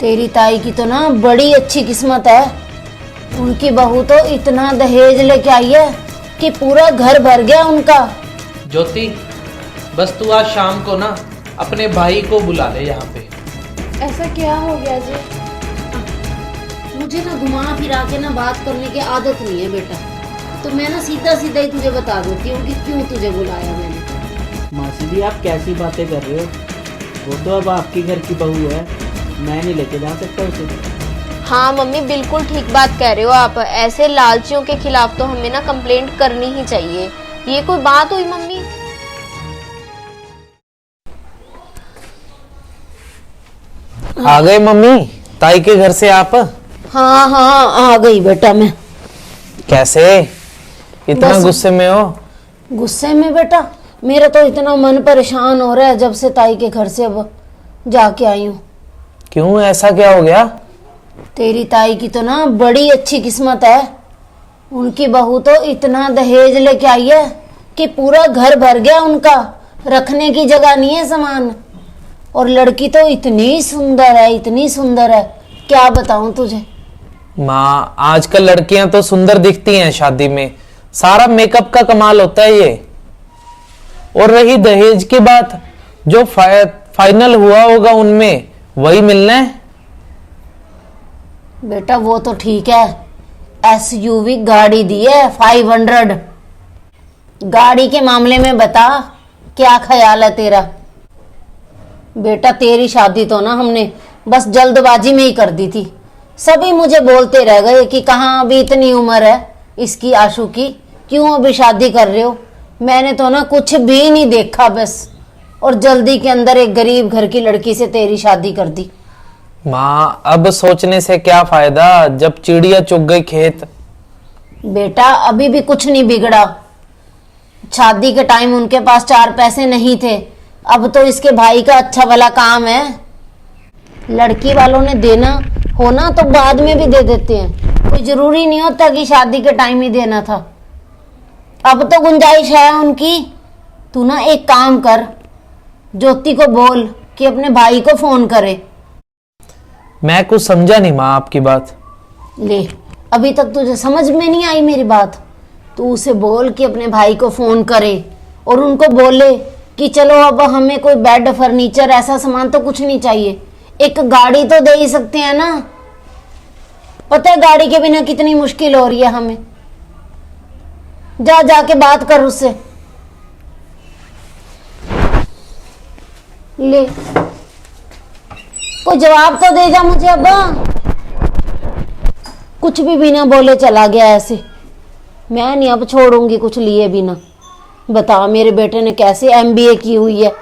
तेरी ताई की तो ना बड़ी अच्छी किस्मत है। उनकी बहू तो इतना दहेज लेके आई है कि पूरा घर भर गया उनका। ज्योति, बस तू आज शाम को ना अपने भाई को बुला ले यहाँ पे। ऐसा क्या हो गया जी? मुझे ना घुमा फिरा के ना बात करने की आदत नहीं है बेटा, तो मैं ना सीधा सीधा ही तुझे बता देती हूँ कि क्यों तुझे बुलाया मैंने। मासी जी, आप कैसी बातें कर रहे हो? वो तो अब आपके घर की बहू है, मैं नहीं लेके जा सकता उसे। हाँ मम्मी, बिल्कुल ठीक बात कह रहे हो आप। ऐसे लालचियों के खिलाफ तो हमें ना कंप्लेंट करनी ही चाहिए। ये कोई बात हुई मम्मी? आ गए मम्मी ताई के घर से आप? हाँ हाँ आ गई बेटा मैं। कैसे इतना गुस्से में हो? गुस्से में बेटा, मेरा तो इतना मन परेशान हो रहा है जब से ताई के घर से अब जाके आई हूँ। क्यों, ऐसा क्या हो गया? तेरी ताई की तो ना बड़ी अच्छी किस्मत है। उनकी बहू तो इतना दहेज लेके आई है कि पूरा घर भर गया उनका, रखने की जगह नहीं है सामान। और लड़की तो इतनी सुंदर है, इतनी सुंदर है, क्या बताऊं तुझे। माँ, आजकल लड़कियां तो सुंदर दिखती हैं शादी में, सारा मेकअप का कमाल होता है ये। और रही दहेज की बात, जो फाइनल हुआ होगा उनमें वही मिलना है। बेटा वो तो ठीक है, SUV गाड़ी दी है 500। गाड़ी के मामले में बता क्या ख्याल है तेरा। बेटा तेरी शादी तो ना हमने बस जल्दबाजी में ही कर दी थी। सभी मुझे बोलते रह गए कि कहाँ अभी इतनी उम्र है इसकी, आशु की, क्यों अभी शादी कर रहे हो। मैंने तो ना कुछ भी नहीं देखा बस, और जल्दी के अंदर एक गरीब घर की लड़की से तेरी शादी कर दी। माँ, अब सोचने से क्या फायदा जब चिड़िया चुग गई खेत। बेटा अभी भी कुछ नहीं बिगड़ा। शादी के टाइम उनके पास 4 पैसे नहीं थे, अब तो इसके भाई का अच्छा भला काम है। लड़की वालों ने देना होना तो बाद में भी दे देते हैं, कोई जरूरी नहीं होता कि शादी के टाइम ही देना था। अब तो गुंजाइश है उनकी। तू ना एक काम कर, ज्योति को बोल कि अपने भाई को फोन करे। मैं कुछ समझा नहीं माँ आपकी बात। ले, अभी तक तुझे समझ में नहीं आई मेरी बात। तू उसे बोल कि अपने भाई को फोन करे और उनको बोले कि चलो अब हमें कोई बेड, फर्नीचर, ऐसा सामान तो कुछ नहीं चाहिए, एक गाड़ी तो दे ही सकते हैं ना। पता है गाड़ी के बिना कितनी मुश्किल हो रही है हमें। जा जाके बात कर उससे। ले, कोई जवाब तो दे जा मुझे अब्बा। कुछ भी बिना बोले चला गया ऐसे। मैं नहीं अब छोड़ूंगी कुछ लिए बिना। बता, मेरे बेटे ने कैसे MBA की हुई है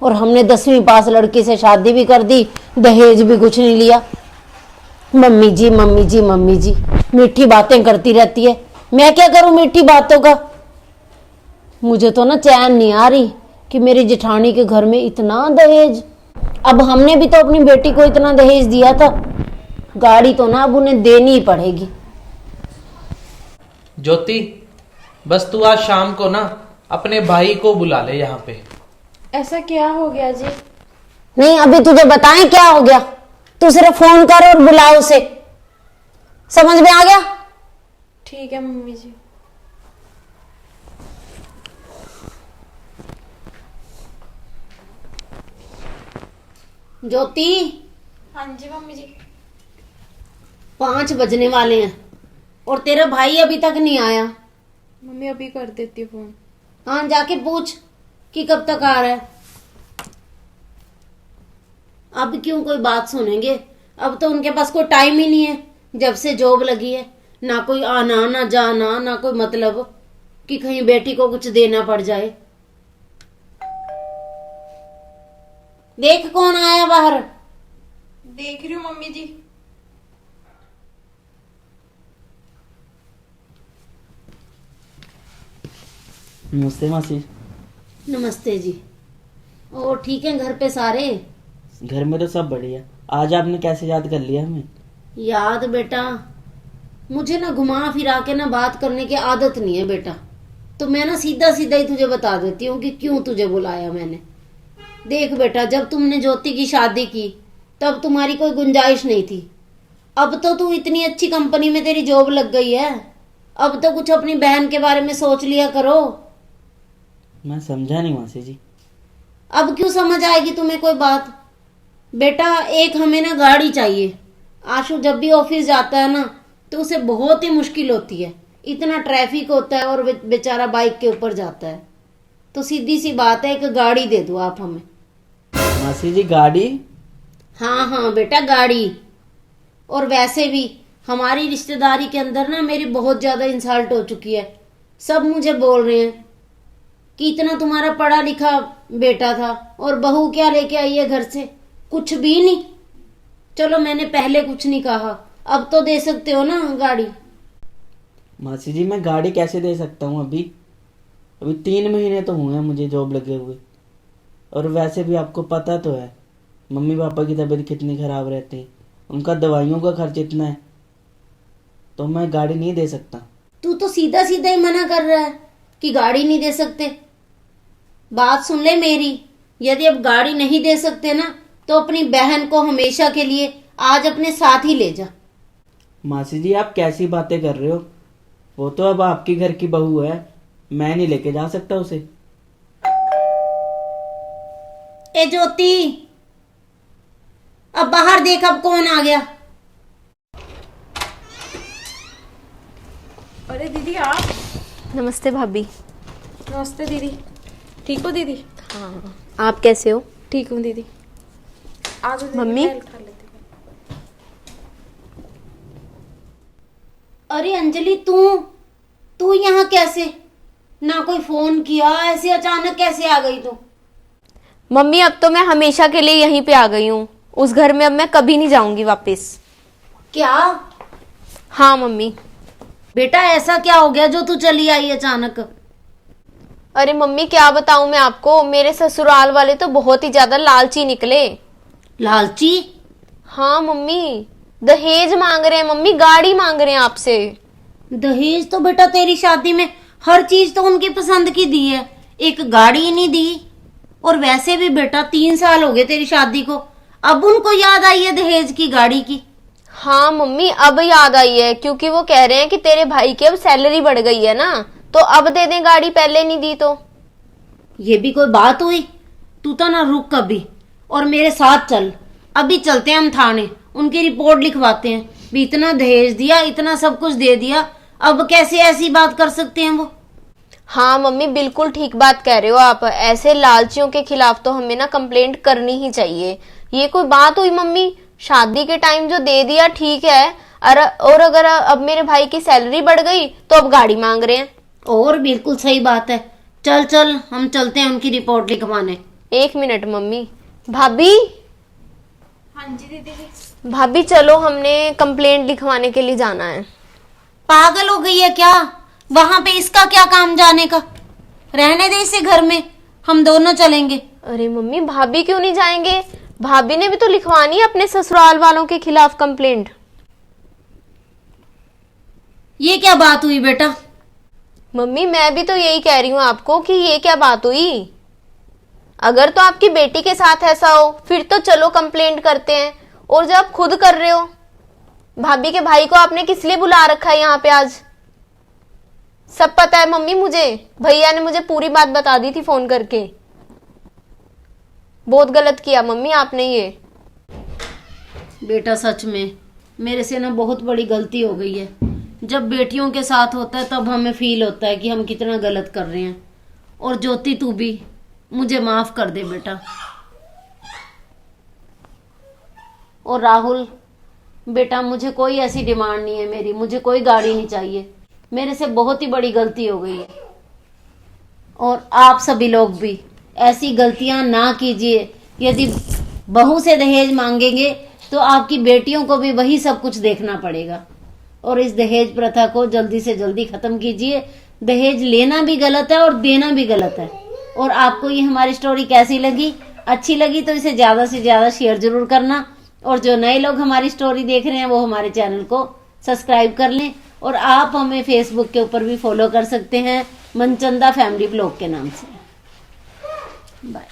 और हमने 10वीं पास लड़की से शादी भी कर दी, दहेज भी कुछ नहीं लिया। मम्मी जी मम्मी जी मम्मी जी मीठी बातें करती रहती है। मैं क्या करूं मीठी बातों का। मुझे तो ना चैन नहीं आ रही कि मेरी जेठानी के घर में इतना दहेज। अब हमने भी तो अपनी बेटी को इतना दहेज दिया था, गाड़ी तो ना अब उन्हें देनी ही पड़ेगी। ज्योति, बस तू आज शाम को ना अपने भाई को बुला ले यहाँ पे। ऐसा क्या हो गया जी? नहीं, अभी तुझे बताएं क्या हो गया। तू सिर्फ फोन कर और बुला उसे, समझ में आ गया? ठीक है मम्मी जी। ज्योति, हाँ जी मम्मी जी। 5 बजने वाले हैं और तेरा भाई अभी तक नहीं आया। मम्मी अभी कर देती हूँ फोन। हाँ, जाके पूछ कि कब तक आ रहा है। अब क्यों कोई बात सुनेंगे, अब तो उनके पास कोई टाइम ही नहीं है। जब से जॉब लगी है, ना कोई आना ना जाना, ना कोई मतलब कि कहीं बेटी को कुछ देना पड़ जाए। देख कौन आया बाहर। देख रही हूँ मम्मी जी। नमस्ते मासी। नमस्ते जी। और ठीक है घर पे सारे? घर में तो सब बढ़िया। आज आपने कैसे याद कर लिया हमें? याद बेटा, मुझे ना घुमा फिरा के ना बात करने की आदत नहीं है बेटा, तो मैं ना सीधा सीधा ही तुझे बता देती हूँ कि क्यों तुझे बुलाया मैंने। देख बेटा, जब तुमने ज्योति की शादी की तब तुम्हारी कोई गुंजाइश नहीं थी। अब तो तू इतनी अच्छी कंपनी में तेरी जॉब लग गई है, अब तो कुछ अपनी बहन के बारे में सोच लिया करो। मैं समझा नहीं मासी जी। अब क्यों समझ आएगी तुम्हें कोई बात? बेटा एक हमें ना गाड़ी चाहिए। आशु जब भी ऑफिस जाता है ना तो उसे बहुत ही मुश्किल होती है, इतना ट्रैफिक होता है और बेचारा बाइक के ऊपर जाता है। तो सीधी सी बात है, एक गाड़ी दे दो आप हमें। मासी जी गाड़ी? हाँ हाँ बेटा गाड़ी। और वैसे भी हमारी रिश्तेदारी के अंदर ना मेरी बहुत ज्यादा इंसल्ट हो चुकी है। सब मुझे बोल रहे हैं कि इतना तुम्हारा पढ़ा लिखा बेटा था और बहू क्या लेके आई है घर से, कुछ भी नहीं। चलो मैंने पहले कुछ नहीं कहा, अब तो दे सकते हो ना गाड़ी। मासी जी मैं गाड़ी कैसे दे सकता हूँ? अभी 3 महीने तो हुए हैं मुझे जॉब लगे हुए। और वैसे भी आपको पता तो है मम्मी पापा की तबीयत कितनी खराब रहती है, उनका दवाइयों का खर्च इतना है, तो मैं गाड़ी नहीं दे सकता। तू तो सीधा सीधा ही मना कर रहा है कि गाड़ी नहीं दे सकते। बात सुन ले मेरी, यदि अब गाड़ी नहीं दे सकते ना तो अपनी बहन को हमेशा के लिए आज अपने साथ ही ले जा। मासी जी आप कैसी बातें कर रहे हो? वो तो अब आपकी घर की बहू है, मैं नहीं लेके जा सकता उसे। ए ज्योति, अब बाहर देख अब कौन आ गया। अरे दीदी आप। नमस्ते भाभी। नमस्ते दीदी। ठीक हो दीदी? हाँ, आप कैसे हो? ठीक हूँ दीदी। आज मम्मी? उठा लेती हूँ। अरे अंजलि तू यहाँ कैसे? ना कोई फोन किया, ऐसे अचानक कैसे आ गई तू? मम्मी अब तो मैं हमेशा के लिए यहीं पे आ गई हूँ, उस घर में अब मैं कभी नहीं जाऊंगी वापस। क्या? हाँ मम्मी। बेटा ऐसा क्या हो गया जो तू चली आई अचानक? अरे मम्मी क्या बताऊं मैं आपको, मेरे ससुराल वाले तो बहुत ही ज्यादा लालची निकले। लालची? हाँ मम्मी, दहेज मांग रहे हैं मम्मी, गाड़ी मांग रहे हैं आपसे। दहेज तो बेटा तेरी शादी में हर चीज तो उनकी पसंद की दी है, एक गाड़ी ही नहीं दी। और वैसे भी बेटा 3 साल हो गए तेरी शादी को, अब उनको याद आई है दहेज की गाड़ी की? हाँ मम्मी अब याद आई है, क्योंकि वो कह रहे हैं कि तेरे भाई की अब सैलरी बढ़ गई है ना, तो अब दे दें गाड़ी, पहले नहीं दी तो। ये भी कोई बात हुई? तू तो ना रुक कभी और मेरे साथ चल। अभी चलते हैं हम थाने, उनकी रिपोर्ट लिखवाते हैं। भी इतना दहेज दिया, इतना सब कुछ दे दिया, अब कैसे ऐसी बात कर सकते हैं वो? हाँ मम्मी बिल्कुल ठीक बात कह रहे हो आप, ऐसे लालचियों के खिलाफ तो हमें ना कंप्लेंट करनी ही चाहिए। ये कोई बात हुई मम्मी? शादी के टाइम जो दे दिया ठीक है, और अगर अब मेरे भाई की सैलरी बढ़ गई तो अब गाड़ी मांग रहे हैं। और बिल्कुल सही बात है। चल चल हम चलते हैं उनकी रिपोर्ट लिखवाने। 1 minute mummy. भाभी, हाँ जी दीदी। भाभी चलो, हमने कंप्लेंट लिखवाने के लिए जाना है। पागल हो गई है क्या? वहां पे इसका क्या काम जाने का? रहने दे इसे घर में, हम दोनों चलेंगे। अरे मम्मी भाभी क्यों नहीं जाएंगे? भाभी ने भी तो लिखवानी है अपने ससुराल वालों के खिलाफ कंप्लेंट। ये क्या बात हुई बेटा? मम्मी मैं भी तो यही कह रही हूँ आपको कि ये क्या बात हुई। अगर तो आपकी बेटी के साथ ऐसा हो फिर तो चलो कंप्लेंट करते हैं, और जब आप खुद कर रहे हो, भाभी के भाई को आपने किस लिए बुला रखा है यहाँ पे आज? सब पता है मम्मी मुझे, भैया ने मुझे पूरी बात बता दी थी फोन करके। बहुत गलत किया मम्मी आपने ये। बेटा सच में मेरे से ना बहुत बड़ी गलती हो गई है। जब बेटियों के साथ होता है तब हमें फील होता है कि हम कितना गलत कर रहे हैं। और ज्योति तू भी मुझे माफ कर दे बेटा। और राहुल बेटा, मुझे कोई ऐसी डिमांड नहीं है मेरी, मुझे कोई गाड़ी नहीं चाहिए। मेरे से बहुत ही बड़ी गलती हो गई है। और आप सभी लोग भी ऐसी गलतियां ना कीजिए। यदि बहू से दहेज मांगेंगे तो आपकी बेटियों को भी वही सब कुछ देखना पड़ेगा। और इस दहेज प्रथा को जल्दी से जल्दी खत्म कीजिए। दहेज लेना भी गलत है और देना भी गलत है। और आपको ये हमारी स्टोरी कैसी लगी? अच्छी लगी तो इसे ज्यादा से ज्यादा शेयर जरूर करना। और जो नए लोग हमारी स्टोरी देख रहे हैं वो हमारे चैनल को सब्सक्राइब कर लें। और आप हमें फेसबुक के ऊपर भी फॉलो कर सकते हैं, मनचंदा फैमिली ब्लॉग के नाम से। बाय।